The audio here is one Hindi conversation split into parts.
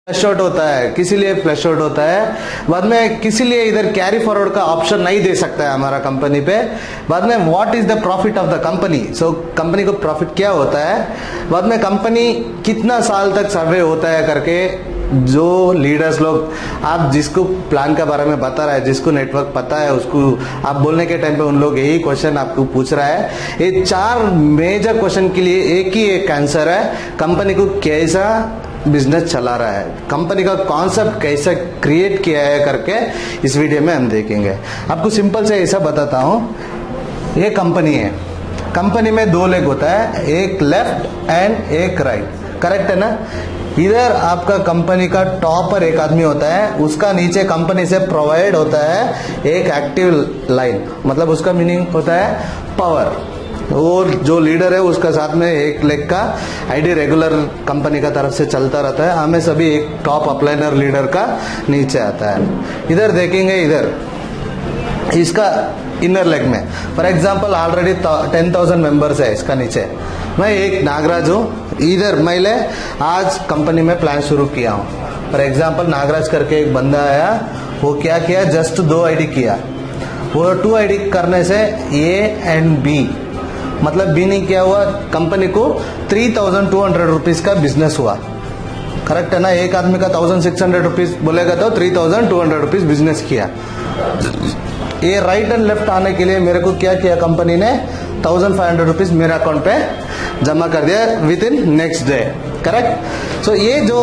फ्लैश आउट होता है, किसी लिए फ्लैश आउट होता है, बाद में किसी लिए इधर कैरी फॉरवर्ड का ऑप्शन नहीं दे सकता है हमारा कंपनी पे। बाद में what is the profit of the company, so company को प्रॉफिट क्या होता है, बाद में कंपनी कितना साल तक सर्वे होता है करके जो लीडर्स लोग, आप जिसको प्लान के बारे में बता रहा है, जिसको नेटवर्क पता है, उसको आप बोलने के टाइम पे उन लोग यही क्वेश्चन आपको पूछ रहा है। ये 4 मेजर क्वेश्चन के लिए एक ही एक आंसर है, कंपनी को कैसा बिजनेस चला रहा है, कंपनी का कॉन्सेप्ट कैसा क्रिएट किया है करके इस वीडियो में हम देखेंगे। आपको सिंपल से ऐसा बताता हूं, ये कंपनी है, कंपनी में 2 लेग होता है, एक लेफ्ट एंड एक राइट, करेक्ट है ना। इधर आपका कंपनी का टॉप पर एक आदमी होता है, उसका नीचे कंपनी से प्रोवाइड होता है एक एक्टिव लाइन, मतलब उसका मीनिंग होता है पावर, और जो लीडर है उसका साथ में एक लेग का आईडी रेगुलर कंपनी का तरफ से चलता रहता है, हमें सभी एक टॉप अपलाइनर लीडर का नीचे आता है। इधर देखेंगे, इधर इसका इनर लेग में फॉर एग्जांपल ऑलरेडी 10,000 मेंबर्स है इसका नीचे, मैं एक नागराज हूँ, इधर मैले आज कंपनी में प्लान शुरू किया हूँ। फॉर एग्जांपल नागराज करके एक बंदा आया, वो क्या किया, जस्ट 2 आईडी किया, वो 2 आईडी करने से ए एंड बी, मतलब बी नहीं क्या हुआ, कंपनी को 3,200 रुपीज का बिजनेस हुआ, करेक्ट है ना। एक आदमी का 1,600 रुपीज बोलेगा तो 3,200 रुपीज बिजनेस किया। ये राइट एंड लेफ्ट आने के लिए मेरे को क्या किया, कंपनी ने 1,500 रुपीज मेरे अकाउंट पे जमा कर दिया within next day, correct. So ये जो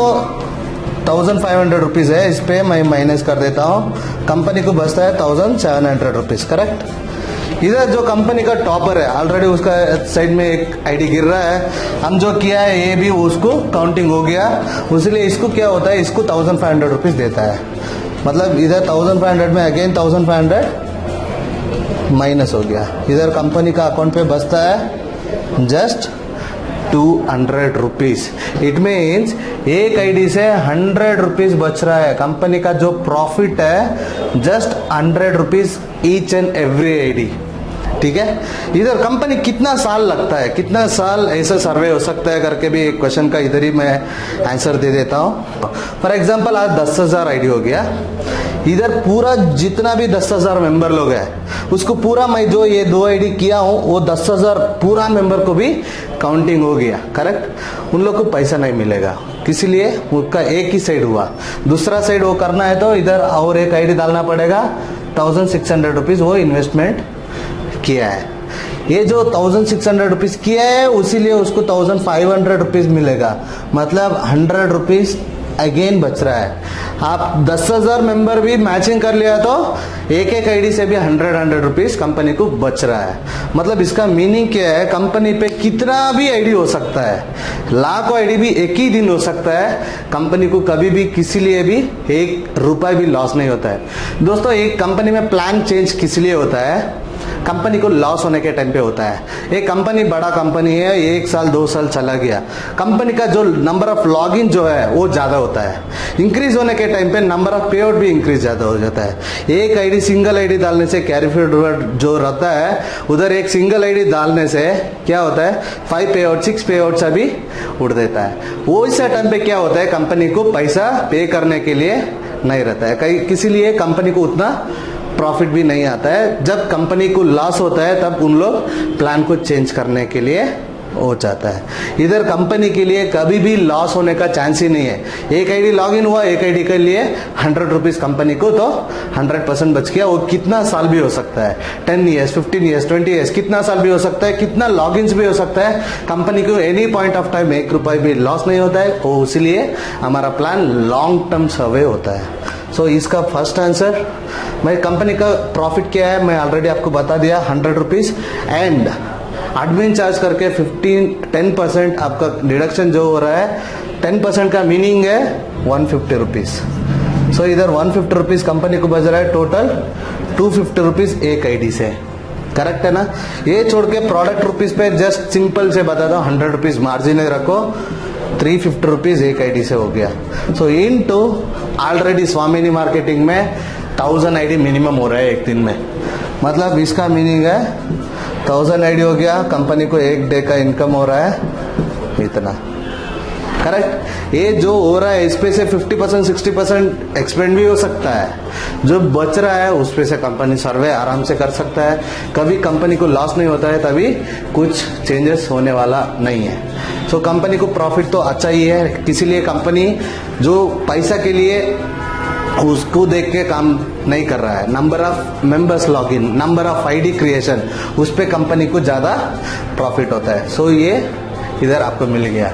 1,500 रुपीज है, इस पे मैं माइनस कर देता हूँ, कंपनी को बचता है 1,700 रुपीज, करेक्ट। इधर जो कंपनी का टॉपर है, ऑलरेडी उसका साइड में एक आईडी गिर रहा है, हम जो किया है ये भी उसको काउंटिंग हो गया, इसलिए इसको क्या होता है, इसको 1,500 रुपीज देता है, मतलब इधर 1,500 में अगेन 1,500 माइनस हो गया। इधर कंपनी का अकाउंट पे बचता है जस्ट 200 रुपीज। इट मीन्स एक आईडी से 100 रुपीज बच रहा है, कंपनी का जो प्रॉफिट है just 100 rupees each and every ID, ठीक है। इधर कंपनी कितना साल लगता है, कितना साल ऐसा सर्वे हो सकता है करके भी एक क्वेश्चन का इधर ही मैं आंसर दे देता हूँ। फॉर एग्जांपल आज 10,000 आईडी हो गया, इधर पूरा जितना भी 10,000 मेंबर लोग हैं उसको पूरा मैं जो ये 2 आईडी किया हूँ वो 10,000 पूरा मेंबर को भी काउंटिंग हो गया, करेक्ट। उन लोग को पैसा नहीं मिलेगा, किसी लिए उनका एक ही साइड हुआ, दूसरा साइड वो करना है तो इधर और एक आईडी डालना पड़ेगा, 1,600 रुपीज वो इन्वेस्टमेंट किया है। ये जो 1,600 रुपीज किया है उसीलिए उसको 1,500 रुपीज मिलेगा, मतलब 100 रुपीज अगेन बच रहा है। आप 10,000 मेंबर भी मैचिंग कर लिया तो एक एक आईडी से भी 100 रुपीज कंपनी को बच रहा है। मतलब इसका मीनिंग क्या है, कंपनी पे कितना भी आईडी हो सकता है, लाखों आईडी भी एक ही दिन हो सकता है, कंपनी को कभी भी किसी लिए भी 1 रुपया भी लॉस नहीं होता है। दोस्तों, एक कंपनी में प्लान चेंज किस लिए होता है, कंपनी को लॉस होने के टाइम पे होता है। एक कंपनी बड़ा कंपनी है, 1 साल 2 साल चला गया, कंपनी का जो नंबर ऑफ लॉगिन जो है वो ज्यादा होता है, इंक्रीज होने के टाइम पे नंबर ऑफ पे आउट भी इंक्रीज ज्यादा हो जाता है। एक आईडी सिंगल आईडी डालने से कैरी फॉरवर्ड जो रहता है, उधर एक सिंगल आईडी डालने से क्या होता है, 5 पे आउट 6 पे आउट सा भी उड़ देता है। वो इस टाइम पे क्या होता है, कंपनी को पैसा पे करने के लिए नहीं रहता है, कहीं किसी लिए कंपनी को उतना प्रॉफिट भी नहीं आता है। जब कंपनी को लॉस होता है तब उन लोग प्लान को चेंज करने के लिए हो जाता है। इधर कंपनी के लिए कभी भी लॉस होने का चांस ही नहीं है। एक आईडी लॉगिन हुआ, एक आईडी के लिए 100 रुपीज कंपनी को तो 100% बच गया। वो कितना साल भी हो सकता है, 10 ईयर्स 15 ईयर्स 20 ईयर्स, कितना साल भी हो सकता है, कितना लॉगिन्स भी हो सकता है, कंपनी को एनी पॉइंट ऑफ टाइम 1 रुपया भी लॉस नहीं होता है। वो इसीलिए हमारा प्लान लॉन्ग टर्म सर्वे होता है। सो इसका फर्स्ट आंसर, मैं कंपनी का प्रॉफिट क्या है मैं ऑलरेडी आपको बता दिया, 100 रुपीज एंड एडमिन चार्ज करके 10% आपका डिडक्शन जो हो रहा है, 10% का मीनिंग है 150 रुपीज। सो इधर 150 रुपीज कंपनी को बच रहा है, टोटल 250 रुपीज एक आईडी से, करेक्ट है ना। ये छोड़ के प्रोडक्ट रुपीज पे जस्ट सिंपल से बताता हूँ, 100 रुपीज मार्जिन रखो, 350 रुपीज एक आईडी से हो गया। सो इन टू ऑलरेडी स्वामिनी मार्केटिंग में 1000 आईडी मिनिमम हो रहा है एक दिन में, मतलब इसका मीनिंग है 1000 आईडी हो गया, कंपनी को एक डे का इनकम हो रहा है इतना, करेक्ट। ये जो हो रहा है इस पे से 50% 60% एक्सपेंड भी हो सकता है। जो बच रहा है उस पे से कंपनी सर्वे आराम से कर सकता है। कभी कंपनी को लॉस नहीं होता है, तभी कुछ चेंजेस होने वाला नहीं है। सो कंपनी को प्रॉफिट तो अच्छा ही है, इसीलिए कंपनी जो पैसा के लिए उसको देख के काम नहीं कर रहा है। Number of members login, number of ID creation, उस पे कंपनी को ज्यादा प्रॉफिट होता है। सो ये इधर आपको मिल गया।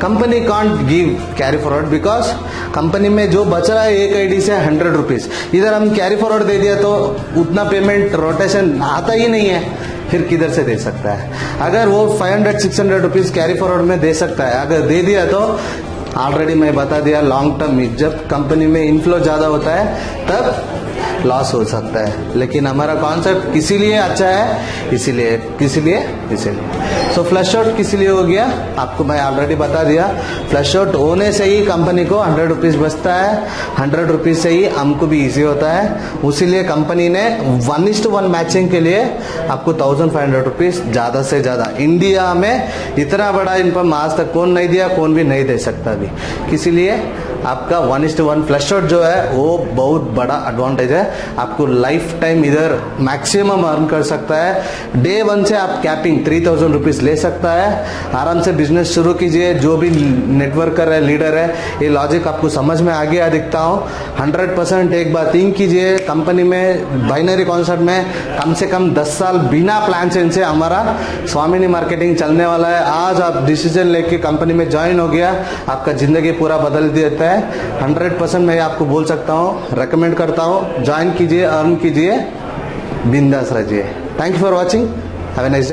Company can't give carry forward because company में जो बच रहा है एक आईडी से 100 रुपीज, इधर हम कैरी फॉरवर्ड दे दिया तो उतना पेमेंट रोटेशन आता ही नहीं है, फिर किधर से दे सकता है। अगर वो 500-600 रुपीज कैरी फॉरवर्ड में दे सकता है, अगर दे दिया तो ऑलरेडी मैं बता दिया लॉन्ग टर्म में जब कंपनी में इनफ्लो ज्यादा होता है तब लॉस हो सकता है। लेकिन हमारा कॉन्सेप्ट किसी लिए अच्छा है, इसीलिए सो फ्लश आउट किसी लिए हो गया आपको मैं ऑलरेडी बता दिया। फ्लश आउट होने से ही कंपनी को 100 रुपीज बचता है, 100 रुपीज से ही हमको भी इजी होता है। उसीलिए कंपनी ने 1:1 मैचिंग के लिए आपको 1500 रुपीज ज्यादा से ज्यादा, इंडिया में इतना बड़ा इनकम आज तक कौन नहीं दिया, कौन भी नहीं दे सकता भी। इसीलिए आपका 1:1 फ्लश आउट जो है वो बहुत बड़ा एडवांटेज है। आपको लाइफ टाइम इधर मैक्सिमम अर्न कर सकता है। डे 1 से आप कैपिंग 3000 रुपीज ले सकता है। आराम से बिजनेस शुरू कीजिए। जो भी नेटवर्कर है, लीडर है, ये लॉजिक आपको समझ में आ गया दिखता हूँ। 100% एक बार थिंक कीजिए, कंपनी में बाइनरी कॉन्सेप्ट में कम से कम 10 साल बिना प्लान चेंज से हमारा स्वामिनी मार्केटिंग चलने वाला है। आज आप डिसीजन लेके कंपनी में ज्वाइन हो गया, आपका जिंदगी पूरा बदल देता है। 100% मैं आपको बोल सकता हूँ, रेकमेंड करता हूँ, ज्वाइन कीजिए, अर्न कीजिए, बिंदास रहिए। Thank you for watching, have a nice day.